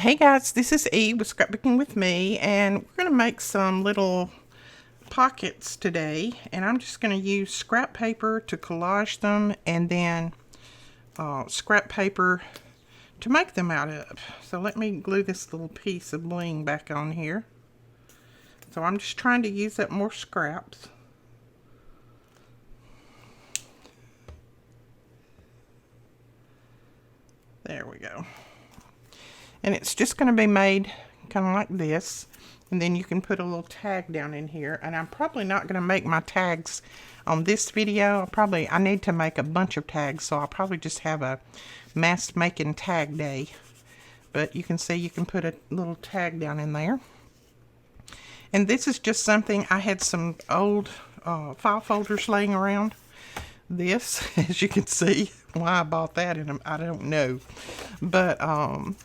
Hey guys, this is Eve with Scrapbooking with me, and we're going to make some little pockets today, and I'm just going to use scrap paper to collage them and then scrap paper to make them out of. So let me glue this little piece of bling back on here. So I'm just trying to use up more scraps. There we go. And it's just going to be made kind of like this, and then you can put a little tag down in here. And I'm probably not going to make my tags on this video. I need to make a bunch of tags, so I'll probably just have a mass making tag day. But you can see you can put a little tag down in there. And this is just something, I had some old file folders laying around. This, as you can see, why I bought that in them, I don't know. But I'm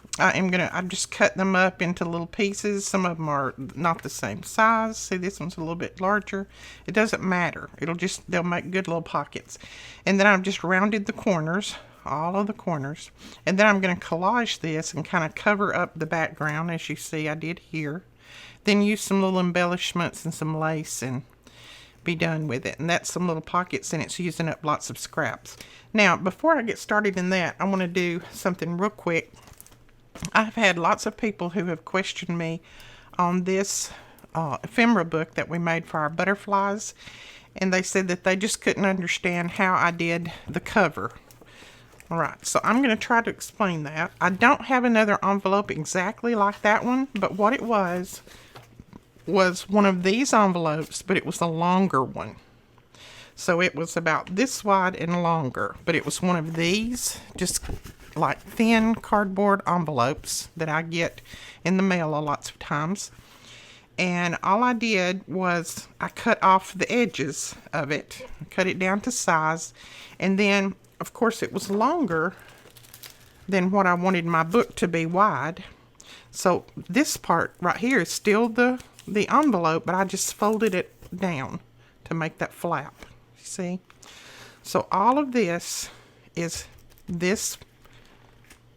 just cut them up into little pieces. Some of them are not the same size. See, this one's a little bit larger. It doesn't matter. They'll make good little pockets. And then I've just rounded the corners, all of the corners. And then I'm going to collage this and kind of cover up the background, as you see I did here. Then use some little embellishments and some lace and be done with it. And that's some little pockets, and it's using up lots of scraps. Now, before I get started in that, I want to do something real quick. I've had lots of people who have questioned me on this ephemera book that we made for our butterflies, and they said that they just couldn't understand how I did the cover. Alright, so I'm going to try to explain that. I don't have another envelope exactly like that one, but what it was one of these envelopes, but it was a longer one. So it was about this wide and longer, but it was one of these, just like thin cardboard envelopes that I get in the mail lots of times. And all I did was I cut off the edges of it, cut it down to size, and then, of course, it was longer than what I wanted my book to be wide. So this part right here is still the envelope, but I just folded it down to make that flap. See? So all of this is this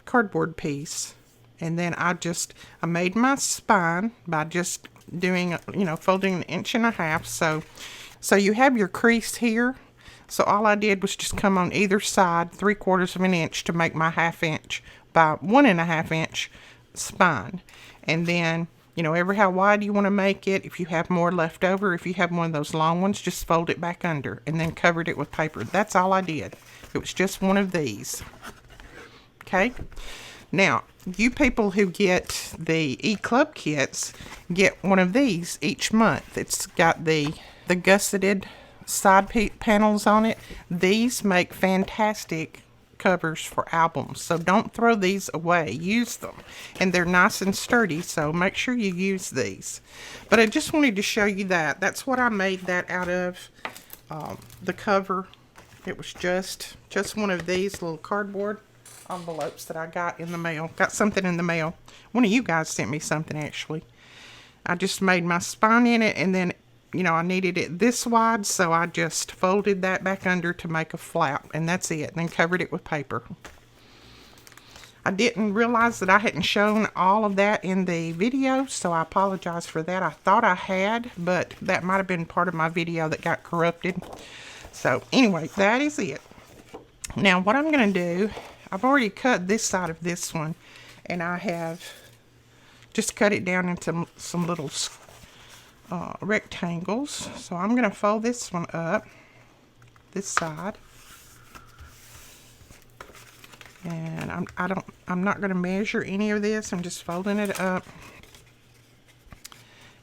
cardboard piece, and then I made my spine by just doing, folding 1.5 inches. So you have your crease here. So all I did was just come on either side 3/4 of an inch to make my 1/2 inch by 1.5 inch spine. And then, every how wide you want to make it. If you have more left over, if you have one of those long ones, just fold it back under and then covered it with paper. That's all I did. It was just one of these. Okay? Now, you people who get the E-Club kits get one of these each month. It's got the gusseted side panels on it. These make fantastic covers for albums, so don't throw these away. Use them, and they're nice and sturdy, so make sure you use these. But I just wanted to show you that's what I made that out of. The cover, it was just one of these little cardboard envelopes that I got in the mail. Got something in the mail. One of you guys sent me something, actually. I just made my spine in it, and then I needed it this wide, so I just folded that back under to make a flap, and that's it, and then covered it with paper. I didn't realize that I hadn't shown all of that in the video, so I apologize for that. I thought I had, but that might have been part of my video that got corrupted. So anyway, that is it. Now what I'm going to do, I've already cut this side of this one, and I have just cut it down into some little rectangles. So I'm going to fold this one up, this side, and I'm not going to measure any of this. I'm just folding it up,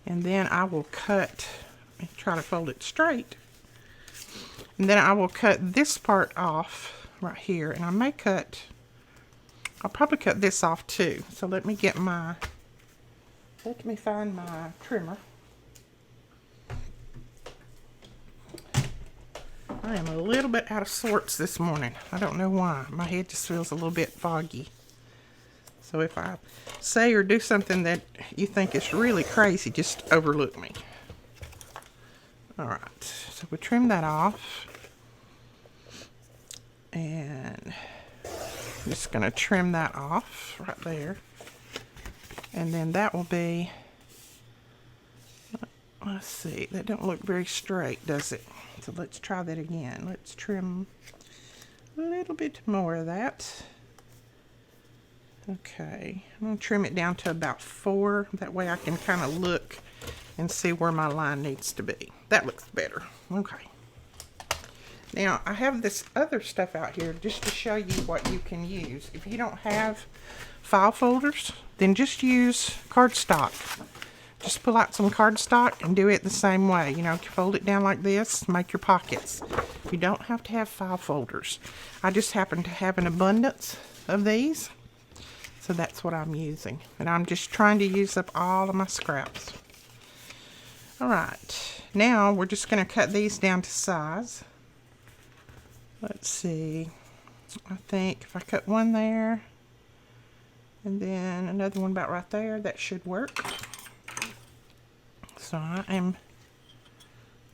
and then I will cut and try to fold it straight, and then I will cut this part off right here, and I'll probably cut this off too. So let me find my trimmer. I am a little bit out of sorts this morning. I don't know why. My head just feels a little bit foggy. So if I say or do something that you think is really crazy, just overlook me. Alright, so we trim that off. And I'm just going to trim that off right there. And then that will be, let's see, that don't look very straight, does it? So let's try that again. Let's trim a little bit more of that. Okay, I'm going to trim it down to about 4. That way I can kind of look and see where my line needs to be. That looks better. Okay. Now, I have this other stuff out here just to show you what you can use. If you don't have file folders, then just use cardstock. Just pull out some cardstock and do it the same way. You know, fold it down like this, make your pockets. You don't have to have file folders. I just happen to have an abundance of these, so that's what I'm using. And I'm just trying to use up all of my scraps. All right, now we're just going to cut these down to size. Let's see, I think if I cut one there and then another one about right there, that should work. So I am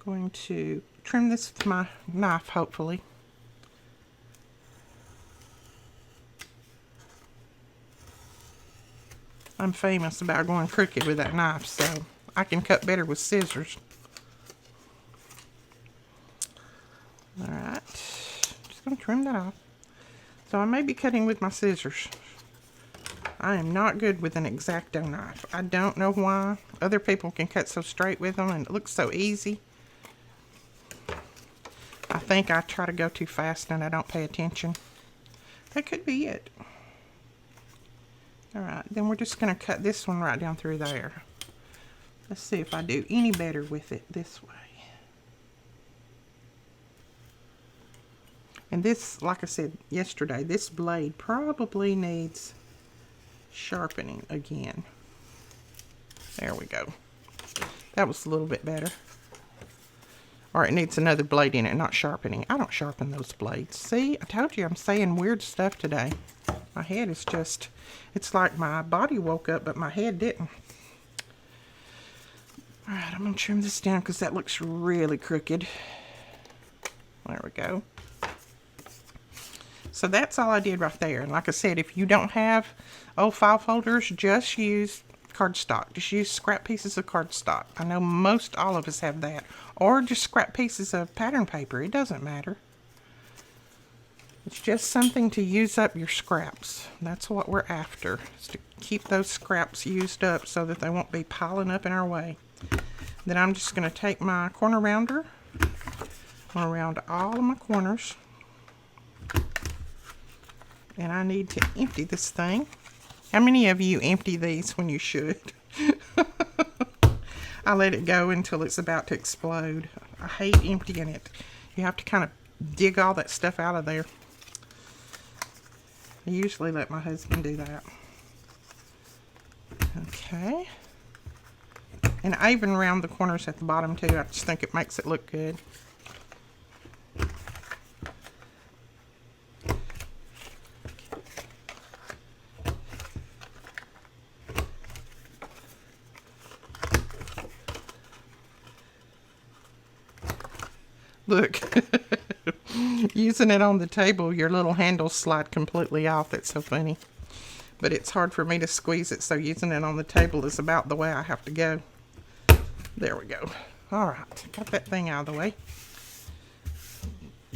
going to trim this with my knife, hopefully. I'm famous about going crooked with that knife, so I can cut better with scissors. Alright, just going to trim that off. So I may be cutting with my scissors. I am not good with an X-Acto knife. I don't know why. Other people can cut so straight with them and it looks so easy. I think I try to go too fast and I don't pay attention. That could be it. Alright, then we're just going to cut this one right down through there. Let's see if I do any better with it this way. And this, like I said yesterday, this blade probably needs sharpening again. There we go. That was a little bit better. Or it needs another blade in it, not sharpening. I don't sharpen those blades. See, I told you I'm saying weird stuff today. My head is just, it's like my body woke up, but my head didn't. Alright, I'm going to trim this down because that looks really crooked. There we go. So that's all I did right there. And like I said, if you don't have old file folders, just use cardstock. Just use scrap pieces of cardstock. I know most all of us have that. Or just scrap pieces of pattern paper. It doesn't matter. It's just something to use up your scraps. That's what we're after, is to keep those scraps used up so that they won't be piling up in our way. Then I'm just going to take my corner rounder. I'm going to round all of my corners. And I need to empty this thing. How many of you empty these when you should? I let it go until it's about to explode. I hate emptying it. You have to kind of dig all that stuff out of there. I usually let my husband do that. Okay. And I even round the corners at the bottom too. I just think it makes it look good. Look, using it on the table, your little handles slide completely off. That's so funny. But it's hard for me to squeeze it, so using it on the table is about the way I have to go. There we go. All right, got that thing out of the way.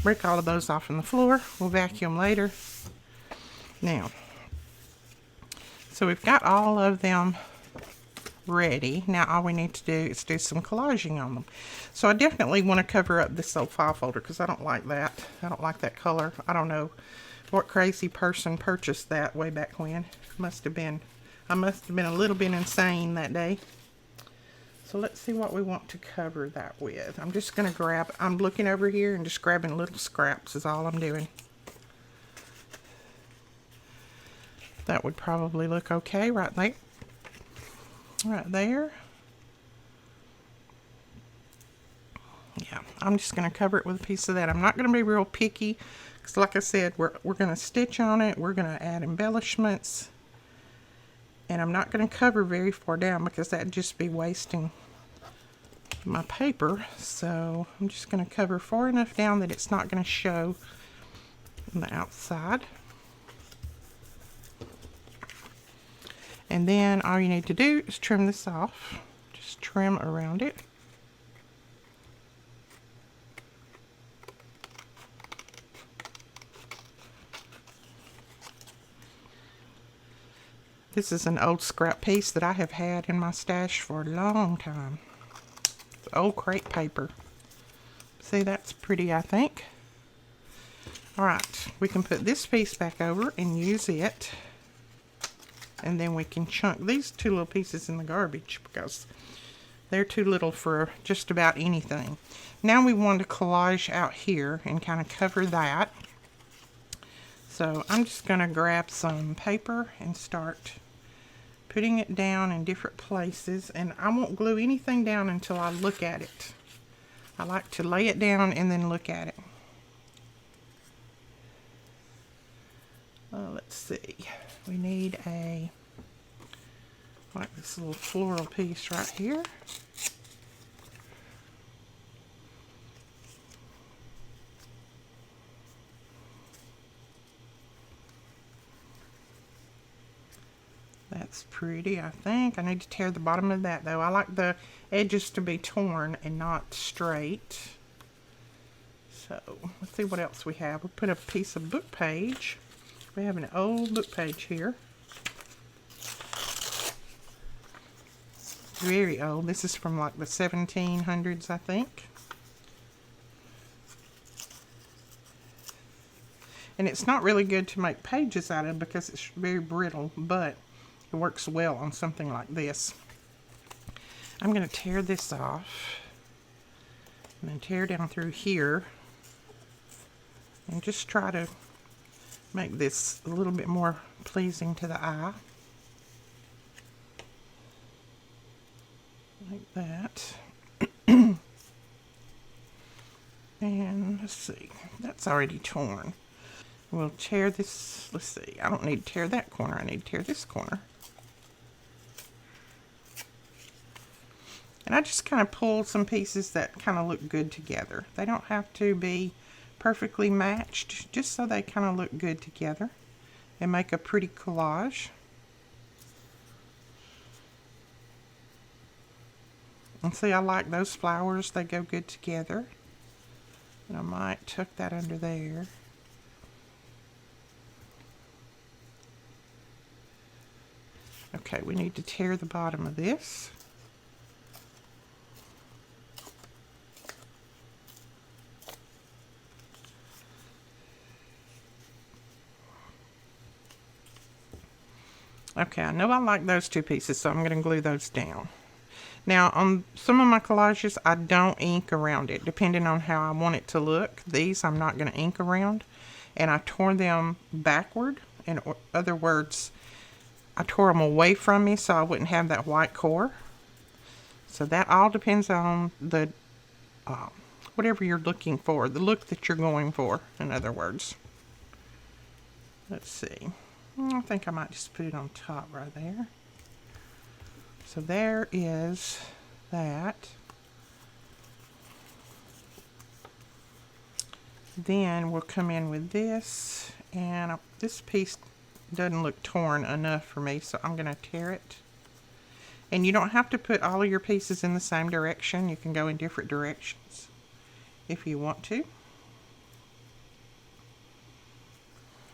Break all of those off on the floor. We'll vacuum later. Now, so we've got all of them ready. Now all we need to do is do some collaging on them. So I definitely want to cover up this old file folder because I don't like that. I don't like that color. I don't know what crazy person purchased that way back when. I must have been a little bit insane that day. So let's see what we want to cover that with. I'm just going to grab, I'm looking over here and just grabbing little scraps is all I'm doing. That would probably look okay right there. Right there. Yeah, I'm just going to cover it with a piece of that. I'm not going to be real picky because like I said, we're going to stitch on it. We're going to add embellishments. And I'm not going to cover very far down because that'd just be wasting my paper. So I'm just going to cover far enough down that it's not going to show on the outside. And then all you need to do is trim this off. Just trim around it. This is an old scrap piece that I have had in my stash for a long time. It's old crepe paper. See, that's pretty, I think. Alright, we can put this piece back over and use it. And then we can chunk these two little pieces in the garbage because they're too little for just about anything. Now we want to collage out here and kind of cover that. So I'm just going to grab some paper and start putting it down in different places. And I won't glue anything down until I look at it. I like to lay it down and then look at it. Let's see. We need like this little floral piece right here. That's pretty, I think. I need to tear the bottom of that though. I like the edges to be torn and not straight. So let's see what else we have. We'll put a piece of book page. We have an old book page here. Very old. This is from like the 1700s, I think. And it's not really good to make pages out of because it's very brittle, but it works well on something like this. I'm going to tear this off and then tear down through here and just try to make this a little bit more pleasing to the eye. Like that. And let's see, that's already torn. We'll tear this, let's see, I don't need to tear that corner, I need to tear this corner. And I just kind of pull some pieces that kind of look good together. They don't have to be perfectly matched, just so they kind of look good together and make a pretty collage. And see, I like those flowers, they go good together. And I might tuck that under there. Okay, we need to tear the bottom of this. Okay, I know I like those two pieces, so I'm going to glue those down. Now, on some of my collages, I don't ink around it, depending on how I want it to look. These I'm not going to ink around, and I tore them backward. In other words, I tore them away from me so I wouldn't have that white core. So that all depends on the whatever you're looking for, the look that you're going for, in other words. Let's see. I think I might just put it on top right there. So there is that. Then we'll come in with this, and this piece doesn't look torn enough for me, so I'm going to tear it. And you don't have to put all of your pieces in the same direction. You can go in different directions if you want to.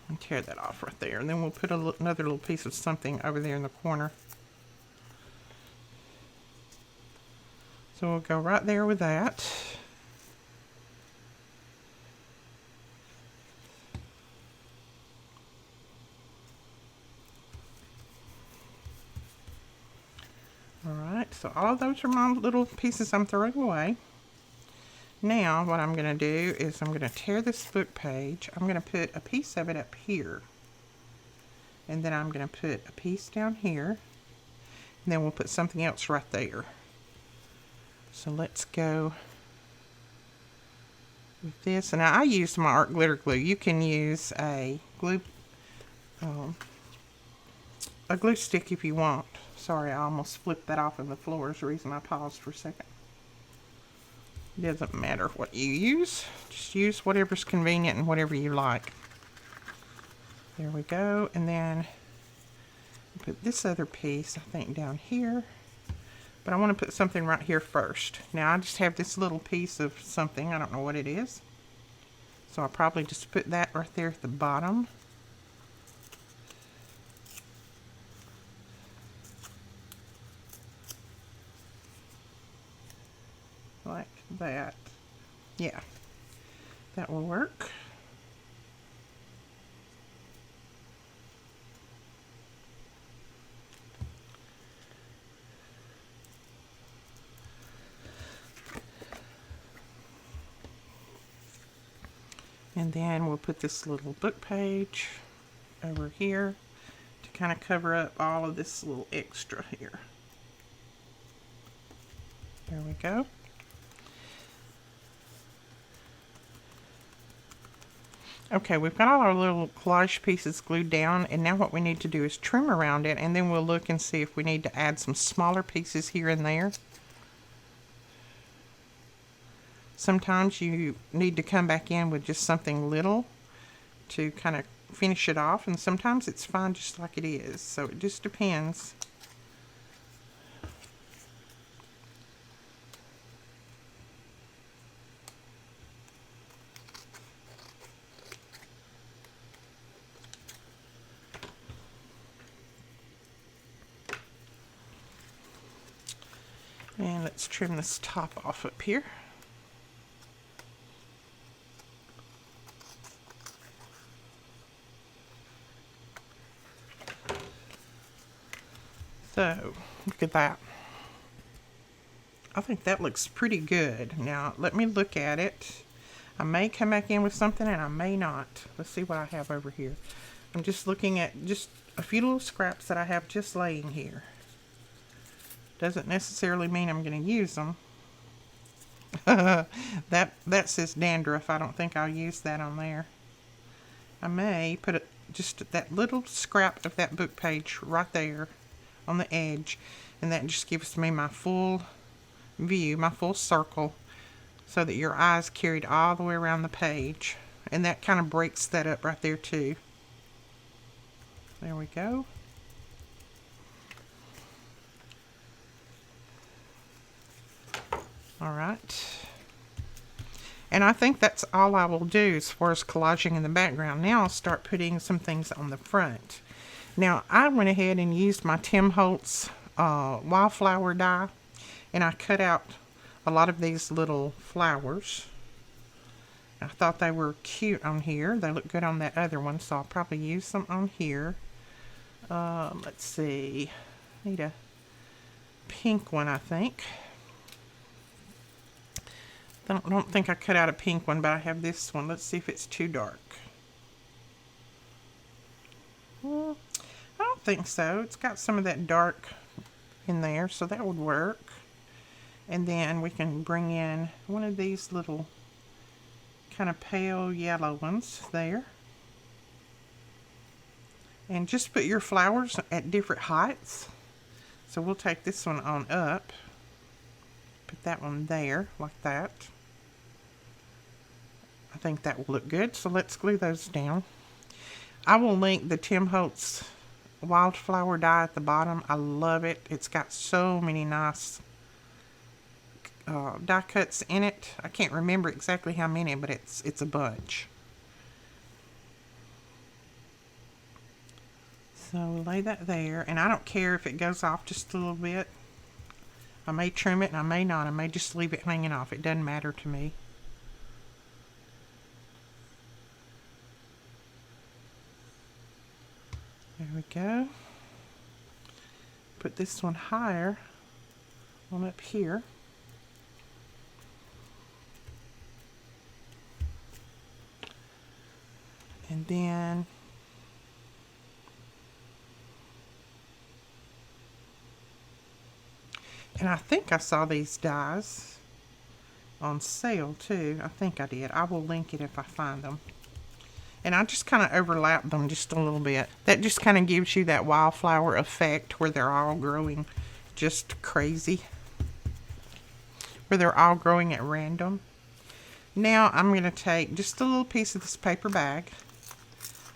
And tear that off right there, and then we'll put another little piece of something over there in the corner. So we'll go right there with that. Alright, so all of those are my little pieces I'm throwing away. Now what I'm going to do is I'm going to tear this book page. I'm going to put a piece of it up here. And then I'm going to put a piece down here. And then we'll put something else right there. So let's go with this. And I used my art glitter glue. You can use a glue stick if you want. Sorry, I almost flipped that off on the floor. Is the reason I paused for a second. It doesn't matter what you use. Just use whatever's convenient and whatever you like. There we go. And then Put this other piece, I think, down here. But I want to put something right here first. Now I just have this little piece of something. I don't know what it is. So I'll probably just put that right there at the bottom. Like that. Yeah, that will work. And then we'll put this little book page over here to kind of cover up all of this little extra here. There we go. Okay, we've got all our little collage pieces glued down, and now what we need to do is trim around it, and then we'll look and see if we need to add some smaller pieces here and there. Sometimes you need to come back in with just something little to kind of finish it off, and sometimes it's fine just like it is, so it just depends. And let's trim this top off up here. So, look at that. I think that looks pretty good. Now, let me look at it. I may come back in with something and I may not. Let's see what I have over here. I'm just looking at just a few little scraps that I have just laying here. Doesn't necessarily mean I'm going to use them. that says dandruff. I don't think I'll use that on there. I may put just that little scrap of that book page right there on the edge, and that just gives me my full view, my full circle, so that your eye's carried all the way around the page, and that kind of breaks that up right there too. There we go. All right, and I think that's all I will do as far as collaging in the background. Now I'll start putting some things on the front. Now, I went ahead and used my Tim Holtz wildflower die, and I cut out a lot of these little flowers. I thought they were cute on here. They look good on that other one, so I'll probably use them on here. Let's see. Need a pink one, I think. I don't think I cut out a pink one, but I have this one. Let's see if it's too dark. Well, I don't think so. It's got some of that dark in there, so that would work. And then we can bring in one of these little kind of pale yellow ones there. And just put your flowers at different heights. So we'll take this one on up. Put that one there, like that. I think that will look good, so let's glue those down. I will link the Tim Holtz wildflower die at the bottom. I love it. It's got so many nice die cuts in it. I can't remember exactly how many, but it's a bunch. So we'll lay that there, and I don't care if it goes off just a little bit. I may trim it and I may not. I may just leave it hanging off. It doesn't matter to me. There we go. Put this one higher on up here. And then I think I saw these dies on sale too. I think I did. I will link it if I find them. And I just kind of overlap them just a little bit. That just kind of gives you that wildflower effect where they're all growing just crazy. Where they're all growing at random. Now I'm going to take just a little piece of this paper bag.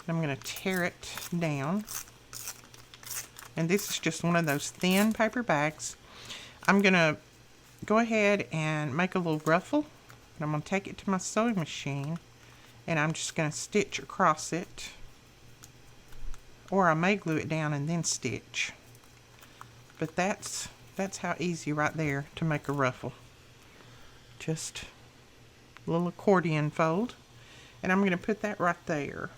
I'm going to tear it down. and this is just one of those thin paper bags. I'm going to go ahead and make a little ruffle, and I'm going to take it to my sewing machine, and I'm just going to stitch across it, or I may glue it down and then stitch. But that's how easy right there to make a ruffle. Just a little accordion fold, and I'm going to put that right there.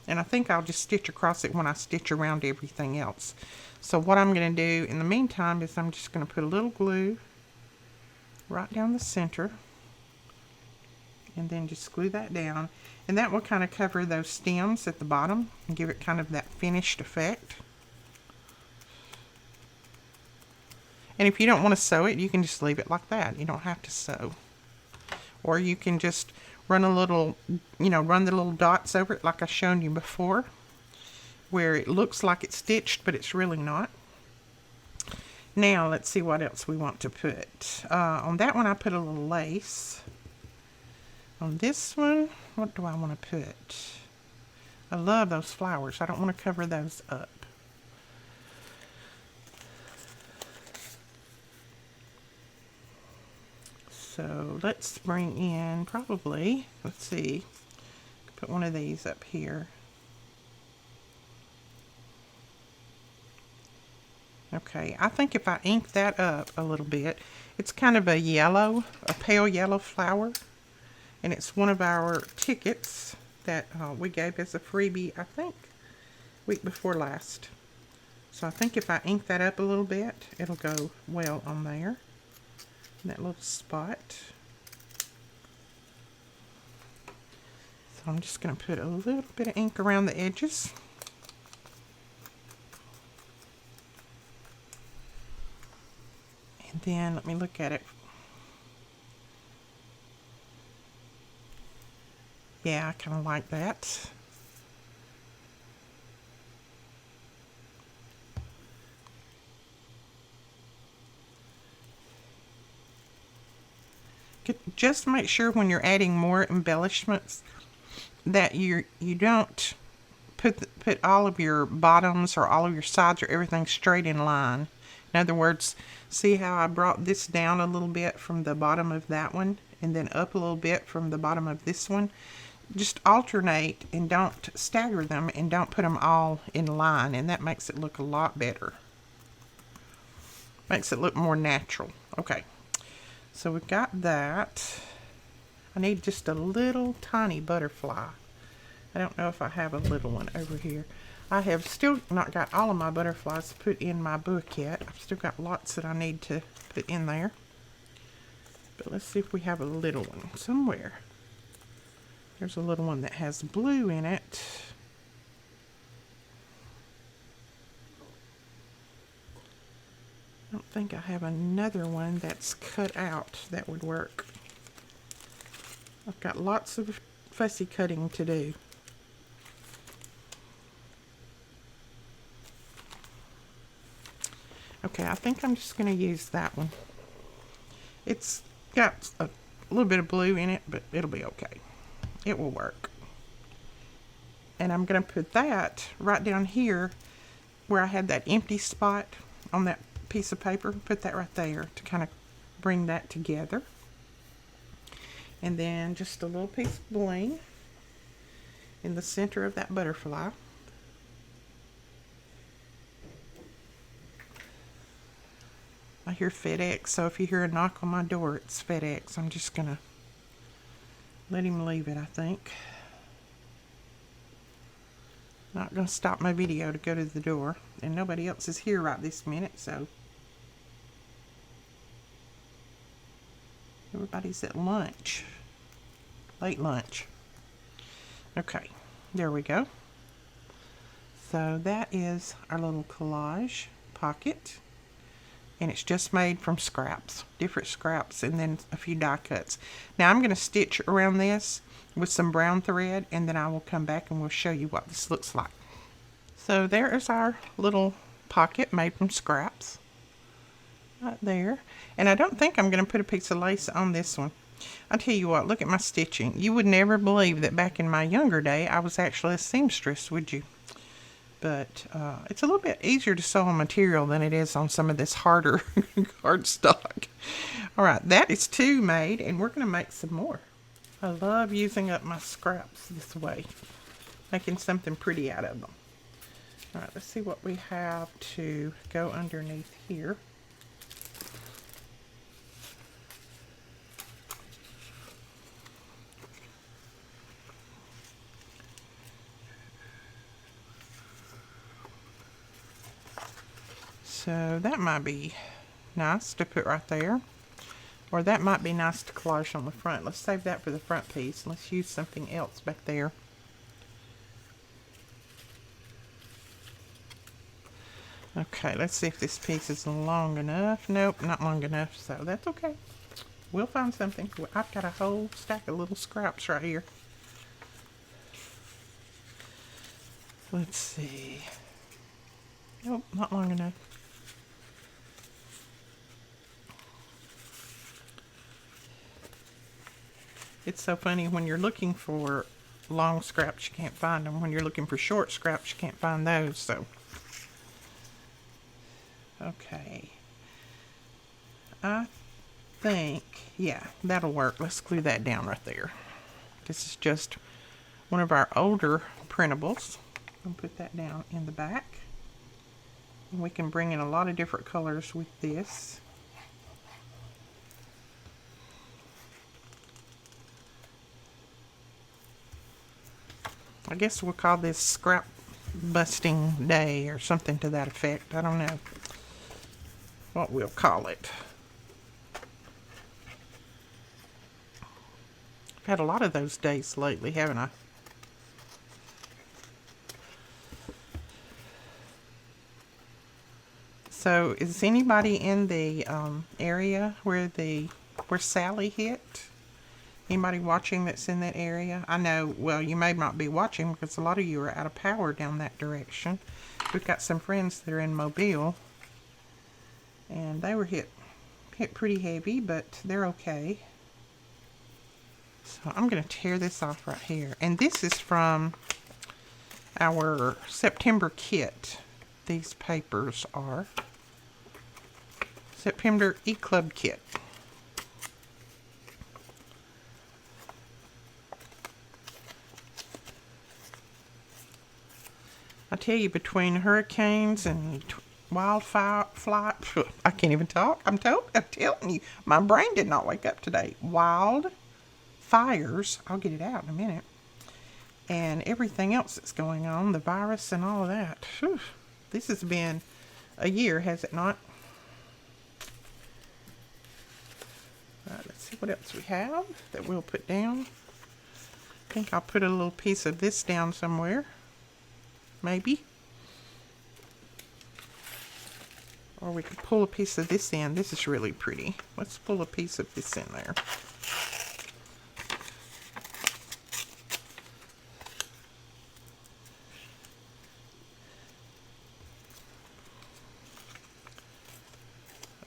And I think I'll just stitch across it when I stitch around everything else. So what I'm going to do in the meantime is I'm just going to put a little glue right down the center, and then just glue that down, and that will kind of cover those stems at the bottom and give it kind of that finished effect. And if you don't want to sew it, you can just leave it like that. You don't have to sew. Or you can just run a little, run the little dots over it like I shown you before, where it looks like it's stitched, but it's really not. Now, let's see what else we want to put. On that one, I put a little lace. On this one, what do I want to put? I love those flowers. I don't want to cover those up. So let's bring in probably, let's see, put one of these up here. Okay, I think if I ink that up a little bit, it's kind of a yellow, a pale yellow flower. And it's one of our tickets that we gave as a freebie, I think, week before last. So I think if I ink that up a little bit, it'll go well on there. That little spot. So I'm just going to put a little bit of ink around the edges. And then let me look at it. Yeah, I kind of like that. Just make sure when you're adding more embellishments that you don't put all of your bottoms or all of your sides or everything straight in line. In other words, see how I brought this down a little bit from the bottom of that one and then up a little bit from the bottom of this one? Just alternate and don't stagger them, and don't put them all in line, and that makes it look a lot better. Makes it look more natural. Okay. So we've got that. I need just a little tiny butterfly. I don't know if I have a little one over here. I have still not got all of my butterflies put in my book yet. I've still got lots that I need to put in there. But let's see if we have a little one somewhere. There's a little one that has blue in it. I don't think I have another one that's cut out that would work. I've got lots of fussy cutting to do. Okay, I think I'm just going to use that one. It's got a little bit of blue in it, but it'll be okay. It will work. And I'm going to put that right down here where I had that empty spot on that piece of paper. Put that right there to kind of bring that together. And then just a little piece of bling in the center of that butterfly. I hear FedEx, so if you hear a knock on my door, it's FedEx. I'm just going to let him leave it, I think. Not going to stop my video to go to the door. And nobody else is here right this minute, so everybody's at lunch. Late lunch. Okay, there we go. So that is our little collage pocket. And it's just made from scraps, different scraps, and then a few die cuts. Now I'm going to stitch around this with some brown thread, and then I will come back and we'll show you what this looks like. So there is our little pocket made from scraps right there. And I don't think I'm going to put a piece of lace on this one. I'll tell you what, look at my stitching. You would never believe that back in my younger day I was actually a seamstress, would you? But it's a little bit easier to sew on material than it is on some of this harder cardstock. All right, that is 2 made, and we're going to make some more. I love using up my scraps this way, making something pretty out of them. All right, let's see what we have to go underneath here. So that might be nice to put right there. Or that might be nice to collage on the front. Let's save that for the front piece. Let's use something else back there. Okay, let's see if this piece is long enough. Nope, not long enough, so that's okay. We'll find something. I've got a whole stack of little scraps right here. Let's see. Nope, not long enough. It's so funny when you're looking for long scraps, you can't find them. When you're looking for short scraps, you can't find those. So, okay. I think, yeah, that'll work. Let's glue that down right there. This is just one of our older printables. I'll put that down in the back. And we can bring in a lot of different colors with this. I guess we'll call this scrap busting day or something to that effect. I don't know what we'll call it. I've had a lot of those days lately, haven't I? So is anybody in the area where Sally hit? Anybody watching that's in that area? I know, well, you may not be watching because a lot of you are out of power down that direction. We've got some friends that are in Mobile, and they were hit pretty heavy, but they're okay. So I'm going to tear this off right here. And this is from our September kit. These papers are September E-Club kit. I tell you, between hurricanes and wildfire, I can't even talk. I'm telling you, my brain did not wake up today. Wild fires, I'll get it out in a minute, and everything else that's going on, the virus and all of that. Whew. This has been a year, has it not? All right, let's see what else we have that we'll put down. I think I'll put a little piece of this down somewhere. Maybe. Or we could pull a piece of this in. This is really pretty. Let's pull a piece of this in there.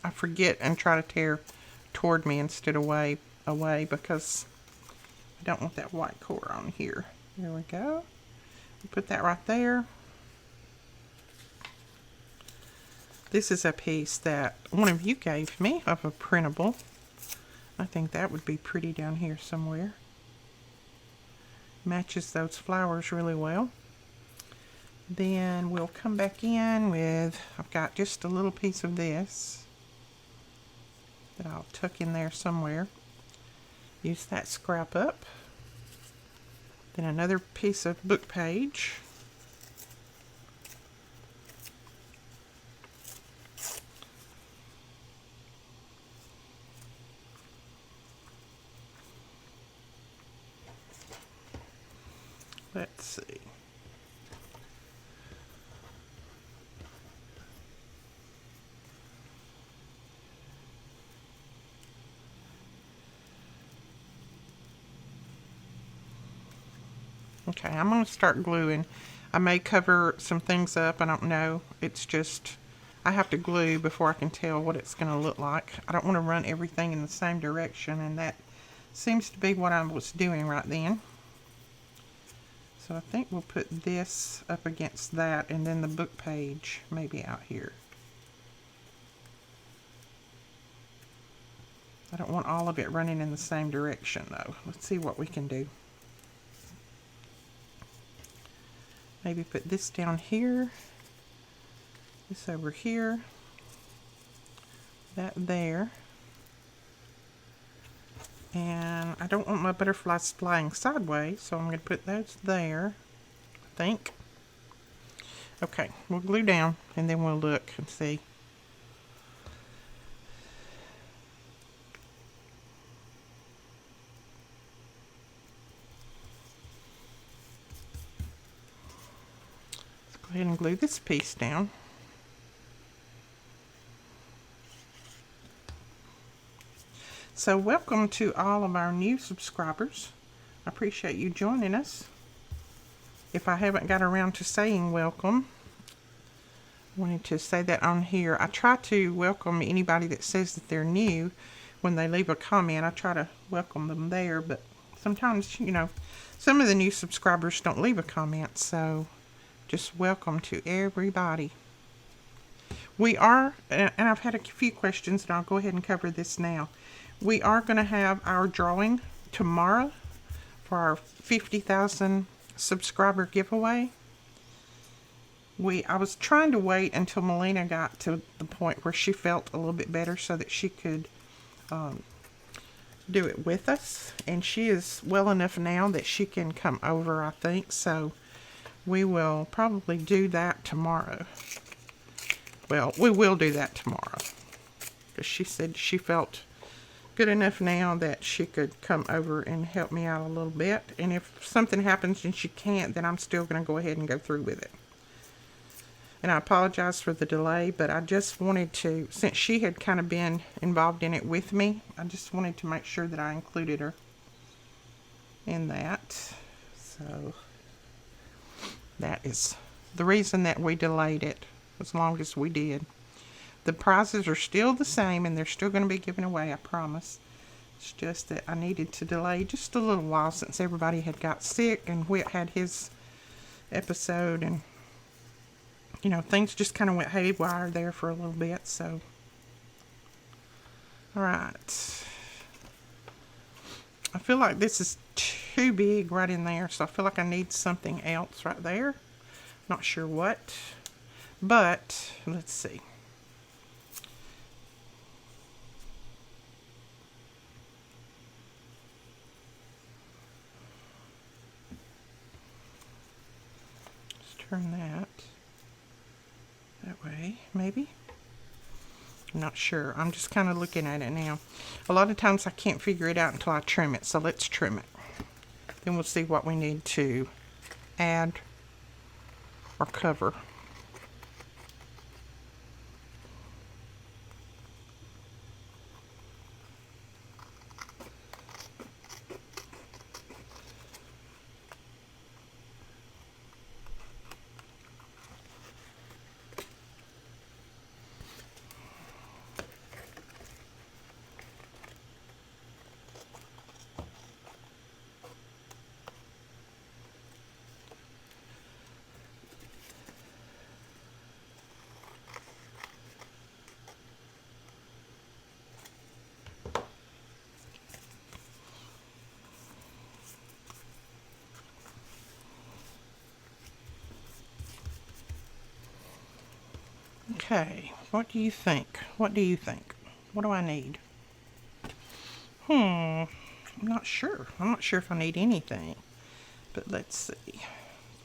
I forget and try to tear toward me instead of away because I don't want that white core on here. There we go. Put that right there. This is a piece that one of you gave me of a printable. I think that would be pretty down here somewhere. Matches those flowers really well. Then we'll come back in with, I've got just a little piece of this that I'll tuck in there somewhere. Use that scrap up. Then another piece of book page. Let's see. Okay, I'm going to start gluing. I may cover some things up. I don't know. It's just, I have to glue before I can tell what it's going to look like. I don't want to run everything in the same direction, and that seems to be what I was doing right then. So I think we'll put this up against that, and then the book page maybe out here. I don't want all of it running in the same direction though. Let's see what we can do. Maybe put this down here, this over here, that there. And I don't want my butterflies flying sideways, so I'm going to put those there, I think. Okay, we'll glue down and then we'll look and see. Let's go ahead and glue this piece down. So welcome to all of our new subscribers. I appreciate you joining us. If I haven't got around to saying welcome, I wanted to say that on here. I try to welcome anybody that says that they're new when they leave a comment. I try to welcome them there, but sometimes, you know, some of the new subscribers don't leave a comment, so just welcome to everybody. We are, and I've had a few questions, and I'll go ahead and cover this now. We are going to have our drawing tomorrow for our 50,000 subscriber giveaway. I was trying to wait until Melina got to the point where she felt a little bit better so that she could do it with us. And she is well enough now that she can come over, I think. So we will probably do that tomorrow. Well, we will do that tomorrow, because she said she felt good enough now that she could come over and help me out a little bit. And if something happens and she can't, then I'm still going to go ahead and go through with it. And I apologize for the delay, but I just wanted to, since she had kind of been involved in it with me, I just wanted to make sure that I included her in that. So that is the reason that we delayed it as long as we did. The prizes are still the same, and they're still going to be given away, I promise. It's just that I needed to delay just a little while since everybody had got sick and Whit had his episode, and you know, things just kind of went haywire there for a little bit. So alright, I feel like this is too big right in there, so I feel like I need something else right there. Not sure what, but let's see. Turn that way, maybe. I'm not sure. I'm just kind of looking at it now. A lot of times I can't figure it out until I trim it, so let's trim it. Then we'll see what we need to add or cover. Okay, what do you think? What do you think? What do I need? I'm not sure. I'm not sure if I need anything. But let's see.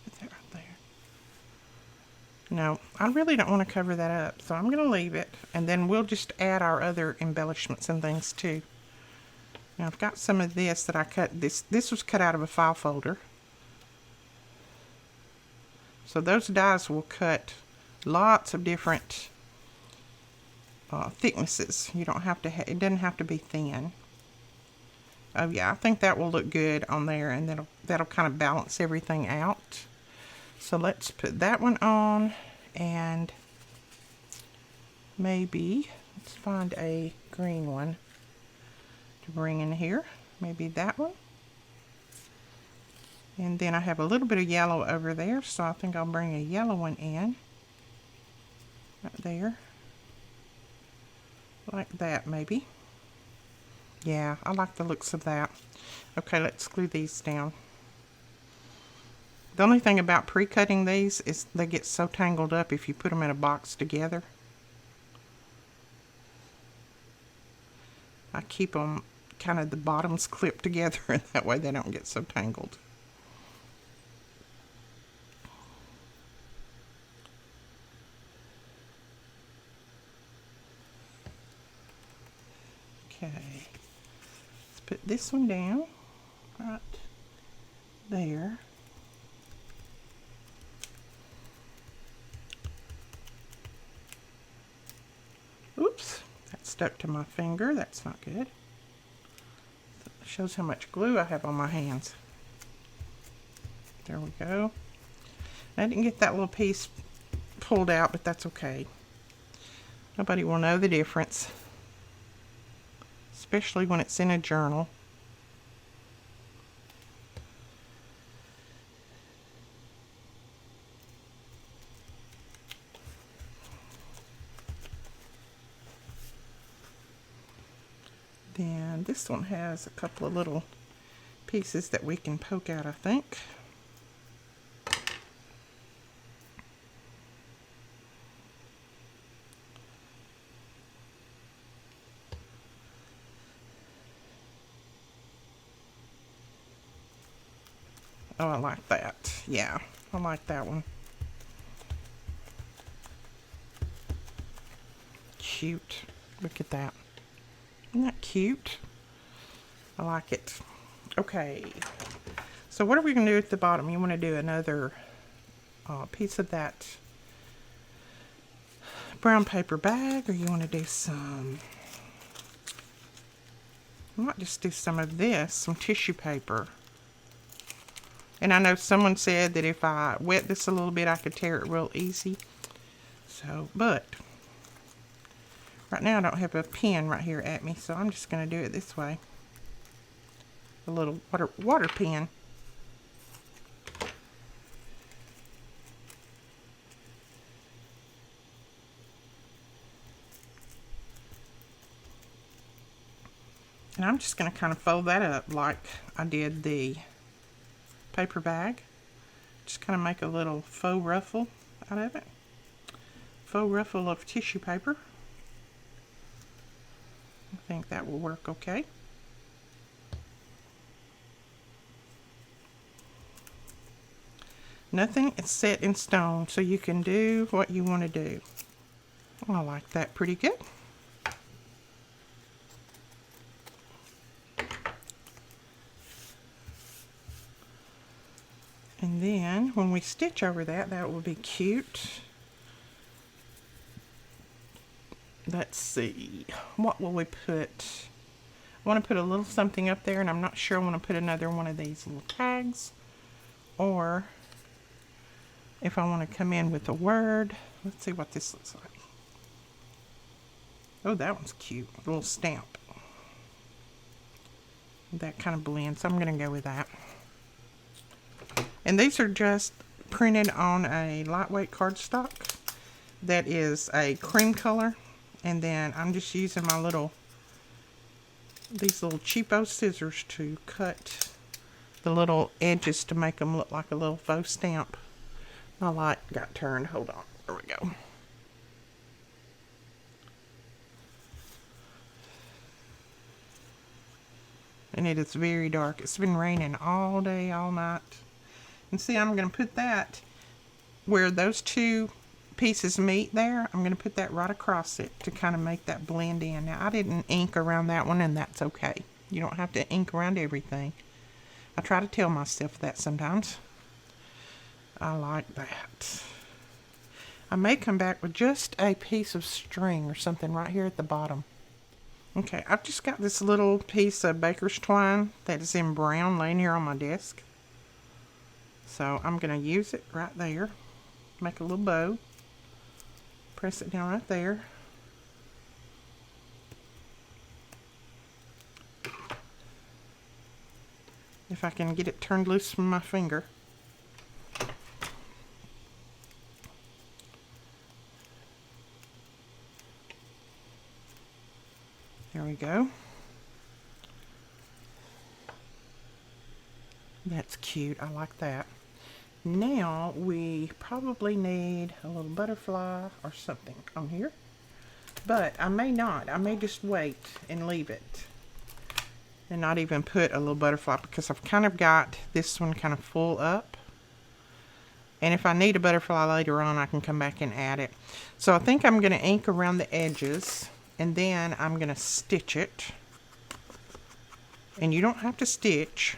Put that right there. No, I really don't want to cover that up, so I'm going to leave it. And then we'll just add our other embellishments and things too. Now I've got some of this that I cut. This was cut out of a file folder. So those dies will cut lots of different thicknesses. You don't have to. It doesn't have to be thin. Oh yeah, I think that will look good on there, and that'll kind of balance everything out. So let's put that one on, and maybe let's find a green one to bring in here. Maybe that one. And then I have a little bit of yellow over there, so I think I'll bring a yellow one in. Right there. Like that, maybe. Yeah, I like the looks of that. Okay, let's glue these down. The only thing about pre-cutting these is they get so tangled up if you put them in a box together. I keep them kind of the bottoms clipped together, and that way they don't get so tangled. Okay, let's put this one down right there. Oops, that stuck to my finger. That's not good. That shows how much glue I have on my hands. There we go. I didn't get that little piece pulled out, but that's okay. Nobody will know the difference, especially when it's in a journal. Then this one has a couple of little pieces that we can poke out, I think. Oh, I like that. Yeah, I like that one. Cute. Look at that. Isn't that cute? I like it. Okay. So what are we going to do at the bottom? You want to do another piece of that brown paper bag, or you want to do some... I might just do some of this, some tissue paper. And I know someone said that if I wet this a little bit, I could tear it real easy. So, but right now I don't have a pen right here at me, so I'm just going to do it this way. A little water pen. And I'm just going to kind of fold that up like I did the paper bag. Just kind of make a little faux ruffle out of it. Faux ruffle of tissue paper. I think that will work okay. Nothing is set in stone, so you can do what you want to do. I like that pretty good. And then when we stitch over that, that will be cute. Let's see, what will we put? I want to put a little something up there, and I'm not sure I want to put another one of these little tags, or if I want to come in with a word. Let's see what this looks like. Oh, that one's cute, a little stamp. That kind of blends, so I'm going to go with that. And these are just printed on a lightweight cardstock that is a cream color. And then I'm just using my these little cheapo scissors to cut the little edges to make them look like a little faux stamp. My light got turned. Hold on. There we go. And it is very dark. It's been raining all day, all night. And see, I'm going to put that where those two pieces meet there. I'm going to put that right across it to kind of make that blend in. Now, I didn't ink around that one, and that's okay. You don't have to ink around everything. I try to tell myself that sometimes. I like that. I may come back with just a piece of string or something right here at the bottom. Okay, I've just got this little piece of baker's twine that is in brown laying here on my desk. So I'm going to use it right there. Make a little bow. Press it down right there. if I can get it turned loose from my finger. There we go. That's cute. I like that. Now we probably need a little butterfly or something on here. But I may not. I may just wait and leave it. And not even put a little butterfly because I've kind of got this one kind of full up. And if I need a butterfly later on, I can come back and add it. So I think I'm going to ink around the edges. And then I'm going to stitch it. And you don't have to stitch.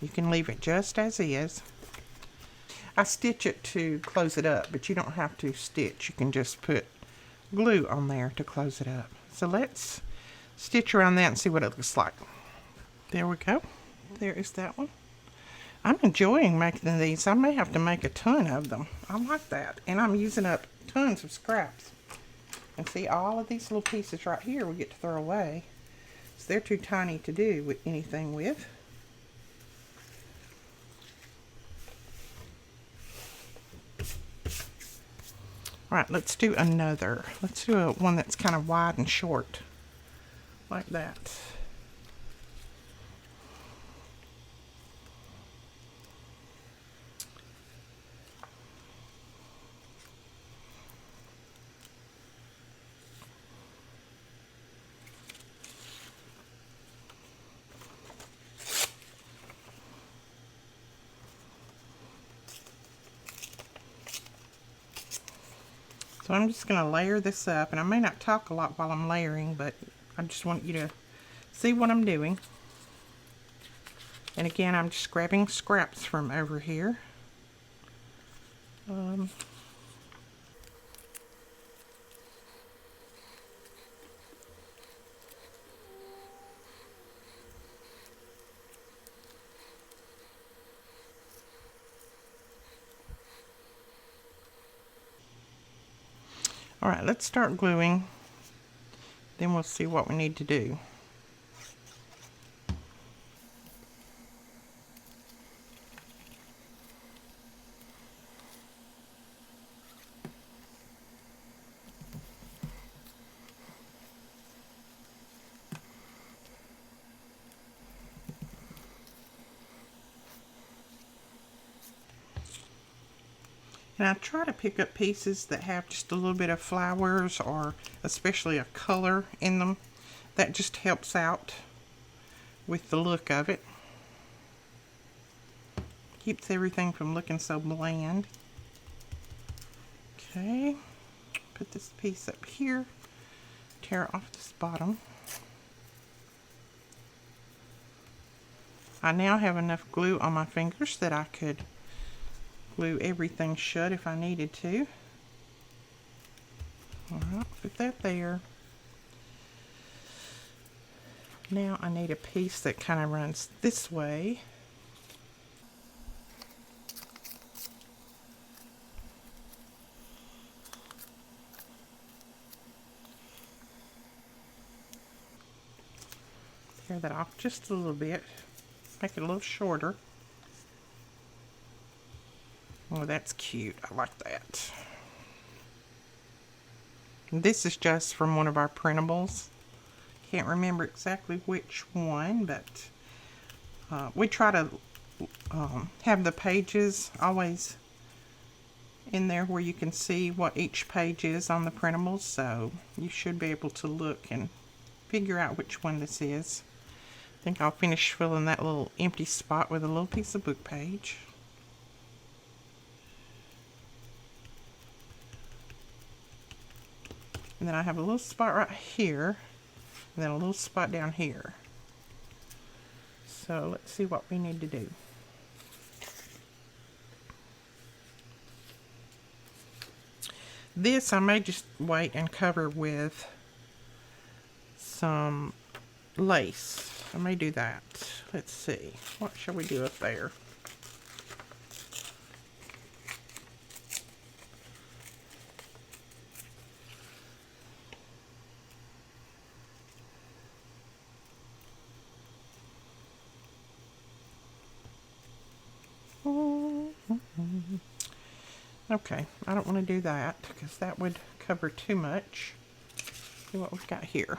You can leave it just as is. I stitch it to close it up, but you don't have to stitch. You can just put glue on there to close it up. So let's stitch around that and see what it looks like. There we go. There is that one. I'm enjoying making these. I may have to make a ton of them. I like that. And I'm using up tons of scraps. And see, all of these little pieces right here we get to throw away. So they're too tiny to do with anything with. Alright, let's do another. Let's do one that's kind of wide and short. Like that. So I'm just going to layer this up, and I may not talk a lot while I'm layering, but I just want you to see what I'm doing. And again, I'm just grabbing scraps from over here. Alright, let's start gluing. Then we'll see what we need to do. And I try to pick up pieces that have just a little bit of flowers or especially a color in them. That just helps out with the look of it. Keeps everything from looking so bland. Okay, put this piece up here. Tear off this bottom. I now have enough glue on my fingers that I could glue everything shut if I needed to. Alright, put that there. Now I need a piece that kind of runs this way. Tear that off just a little bit. Make it a little shorter. Oh, that's cute. I like that. This is just from one of our printables. Can't remember exactly which one, but we try to have the pages always in there where you can see what each page is on the printables, so you should be able to look and figure out which one this is. I think I'll finish filling that little empty spot with a little piece of book page. And then I have a little spot right here, and then a little spot down here. So let's see what we need to do. This I may just wait and cover with some lace. I may do that. Let's see. What shall we do up there? Okay, I don't want to do that because that would cover too much. See what we've got here.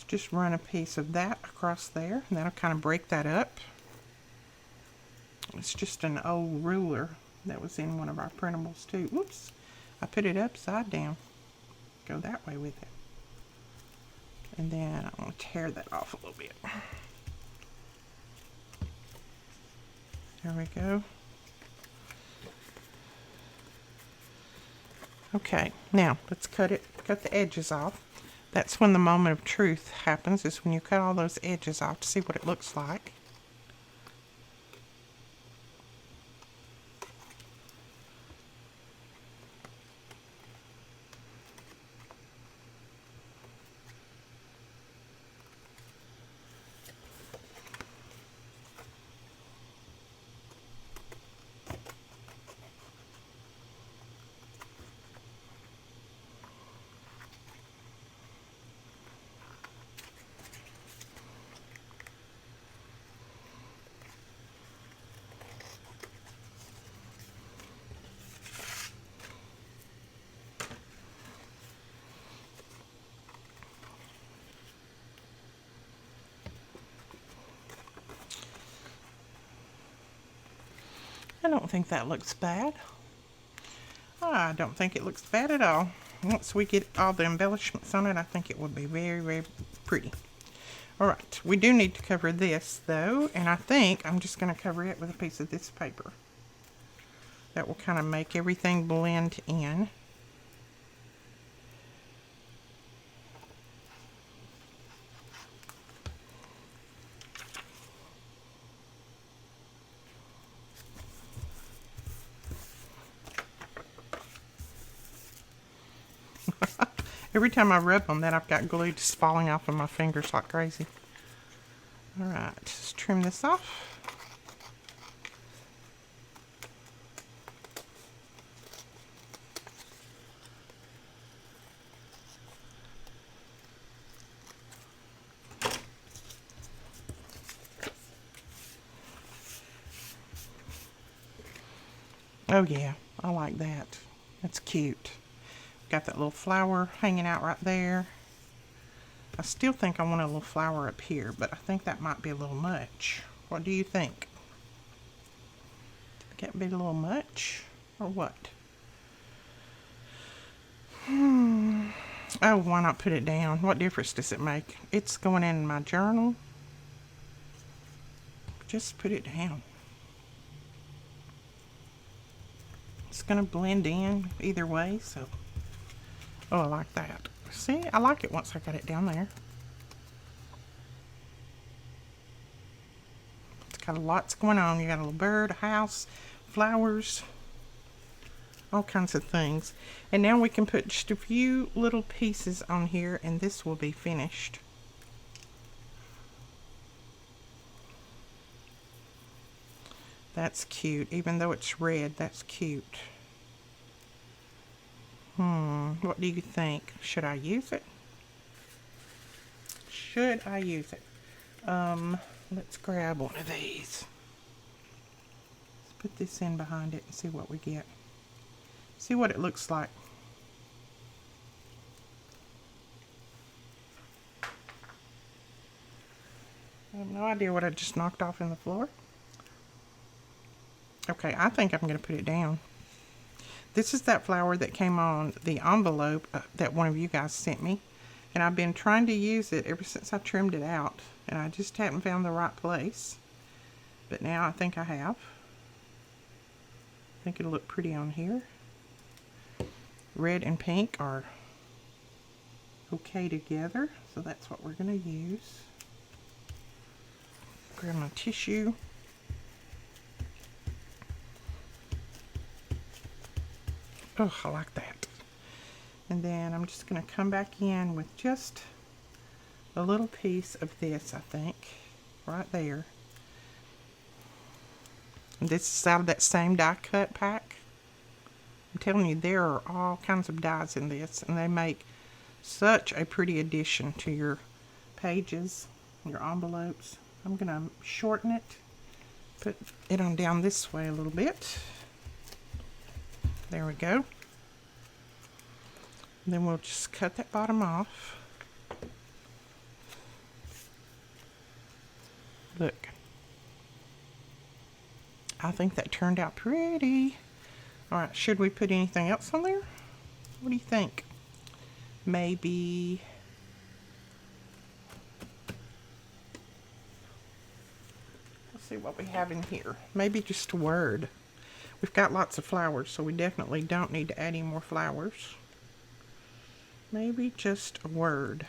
Just run a piece of that across there, and that'll kind of break that up. It's just an old ruler that was in one of our printables too. Whoops, I put it upside down. Go that way with it. And then I'm going to tear that off a little bit. There we go. Okay, now let's cut the edges off. That's when the moment of truth happens, is when you cut all those edges off to see what it looks like. I don't think that looks bad. I don't think it looks bad at all. Once we get all the embellishments on it, I think it will be very, very pretty. Alright, we do need to cover this though, and I think I'm just going to cover it with a piece of this paper. That will kind of make everything blend in. Every time I rub on that, I've got glue just falling off of my fingers like crazy. Alright, just trim this off. Oh yeah, I like that. That's cute. Got that little flower hanging out right there. I still think I want a little flower up here, but I think that might be a little much. What do you think? That be a little much, or what? Oh, why not put it down? What difference does it make? It's going in my journal. Just put it down. It's gonna blend in either way, so. Oh, I like that. See, I like it once I got it down there. It's got lots going on. You got a little bird, a house, flowers, all kinds of things. And now we can put just a few little pieces on here, and this will be finished. That's cute. Even though it's red, that's cute. What do you think? Should I use it? Should I use it? Let's grab one of these. Let's put this in behind it and see what we get. See what it looks like. I have no idea what I just knocked off in the floor. Okay, I think I'm going to put it down. This is that flower that came on the envelope that one of you guys sent me. And I've been trying to use it ever since I trimmed it out. And I just haven't found the right place. But now I think I have. I think it'll look pretty on here. Red and pink are okay together. So that's what we're going to use. Grab my tissue. Oh, I like that. And then I'm just going to come back in with just a little piece of this, I think, right there. This is out of that same die cut pack. I'm telling you, there are all kinds of dies in this, and they make such a pretty addition to your pages, your envelopes. I'm going to shorten it, put it on down this way a little bit. There we go. And then we'll just cut that bottom off. Look. I think that turned out pretty. Alright, should we put anything else on there? What do you think? Maybe... let's see what we have in here. Maybe just a word. We've got lots of flowers, so we definitely don't need to add any more flowers. Maybe just a word.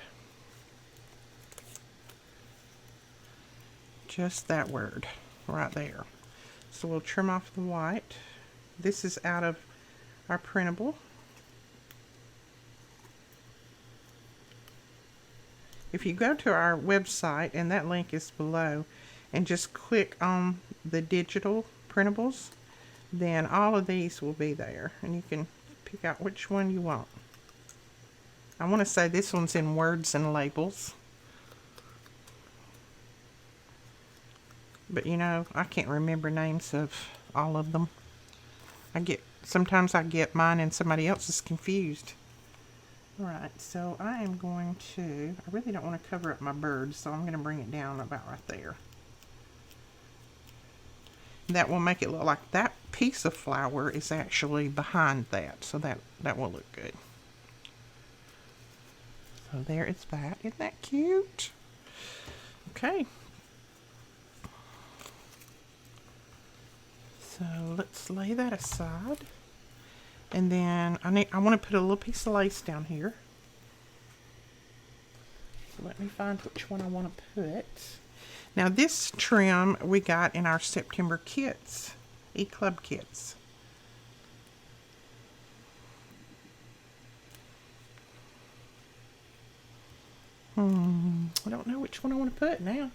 Just that word right there. So we'll trim off the white. This is out of our printable. If you go to our website, and that link is below, and just click on the digital printables, then all of these will be there, and you can pick out which one you want. I want to say this one's in words and labels. But you know, I can't remember names of all of them. Sometimes I get mine and somebody else's confused. Alright, so I am going to, I really don't want to cover up my birds, so I'm going to bring it down about right there. That will make it look like that piece of flower is actually behind that, so that will look good. So there is that. Isn't that cute? Okay. So let's lay that aside. And then I want to put a little piece of lace down here. So let me find which one I want to put. Now this trim we got in our September kits, E-Club kits. I don't know which one I want to put now.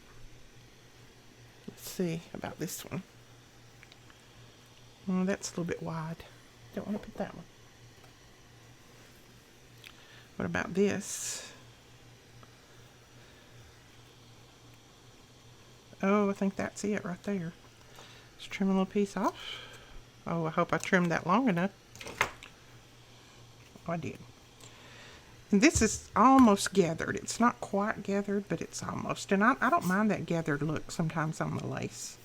Let's see about this one. Oh, that's a little bit wide. Don't want to put that one. What about this? Oh, I think that's it right there. Just trim a little piece off. Oh, I hope I trimmed that long enough. Oh, I did. And this is almost gathered. It's not quite gathered, but it's almost. And I don't mind that gathered look sometimes on the lace.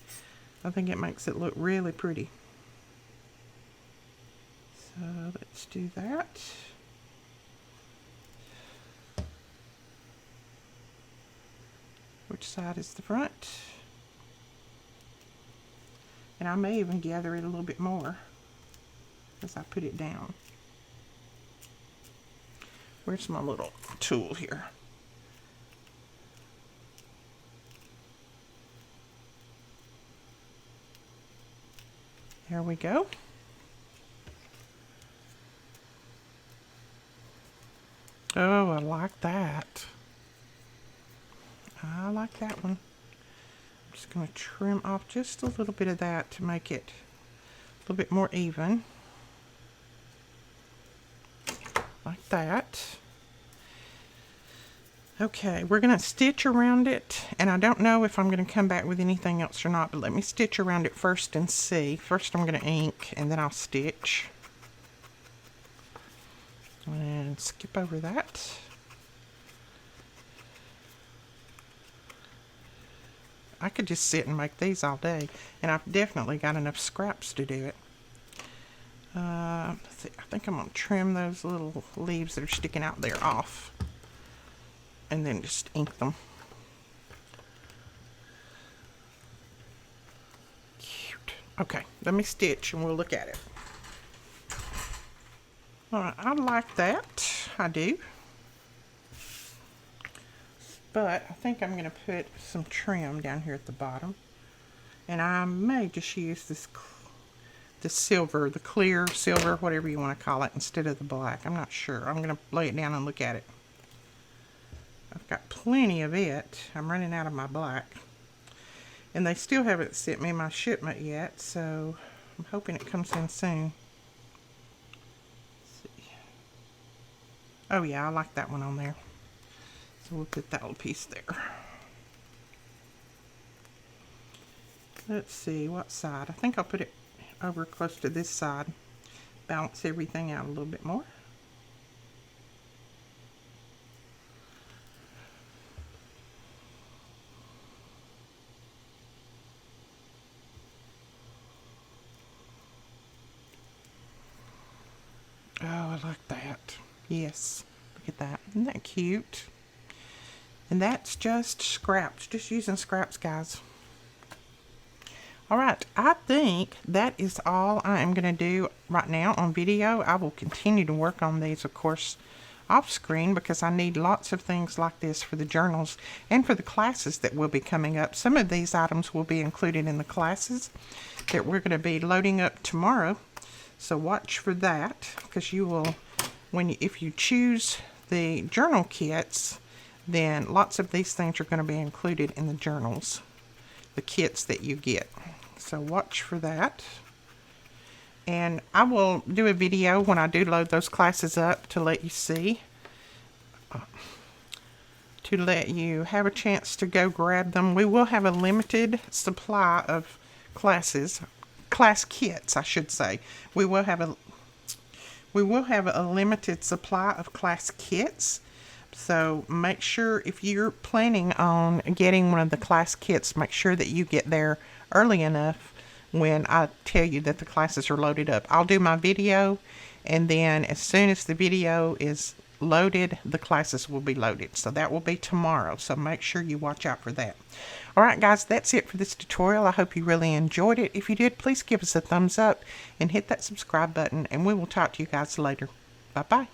I think it makes it look really pretty. So let's do that. Which side is the front? And I may even gather it a little bit more as I put it down. Where's my little tool here? There we go. Oh, I like that. I like that one. I'm just going to trim off just a little bit of that to make it a little bit more even. Like that. Okay, we're going to stitch around it, and I don't know if I'm going to come back with anything else or not, but let me stitch around it first and see. First I'm going to ink, and then I'll stitch. And skip over that. I could just sit and make these all day, and I've definitely got enough scraps to do it. Let's see, I think I'm going to trim those little leaves that are sticking out there off, and then just ink them. Cute. Okay, let me stitch and we'll look at it. Alright, I like that. I do. But I think I'm going to put some trim down here at the bottom. And I may just use this silver, the clear silver, whatever you want to call it, instead of the black. I'm not sure. I'm going to lay it down and look at it. I've got plenty of it. I'm running out of my black. And they still haven't sent me my shipment yet, so I'm hoping it comes in soon. Let's see. Oh yeah, I like that one on there. So we'll put that little piece there. Let's see, what side? I think I'll put it over close to this side. Balance everything out a little bit more. Oh, I like that. Yes, look at that. Isn't that cute? And that's just scraps, just using scraps, guys. All right, I think that is all I am going to do right now on video. I will continue to work on these, of course, off screen, because I need lots of things like this for the journals and for the classes that will be coming up. Some of these items will be included in the classes that we're going to be loading up tomorrow. So watch for that, because you will, if you choose the journal kits, then lots of these things are going to be included in the journals, the kits that you get. So watch for that. And I will do a video when I do load those classes up to let you see, to let you have a chance to go grab them. We will have a limited supply of class kits, I should say. We will have a limited supply of class kits. So make sure, if you're planning on getting one of the class kits, make sure that you get there early enough when I tell you that the classes are loaded up. I'll do my video, and then as soon as the video is loaded, the classes will be loaded. So that will be tomorrow. So make sure you watch out for that. Alright guys, that's it for this tutorial. I hope you really enjoyed it. If you did, please give us a thumbs up and hit that subscribe button, and we will talk to you guys later. Bye-bye.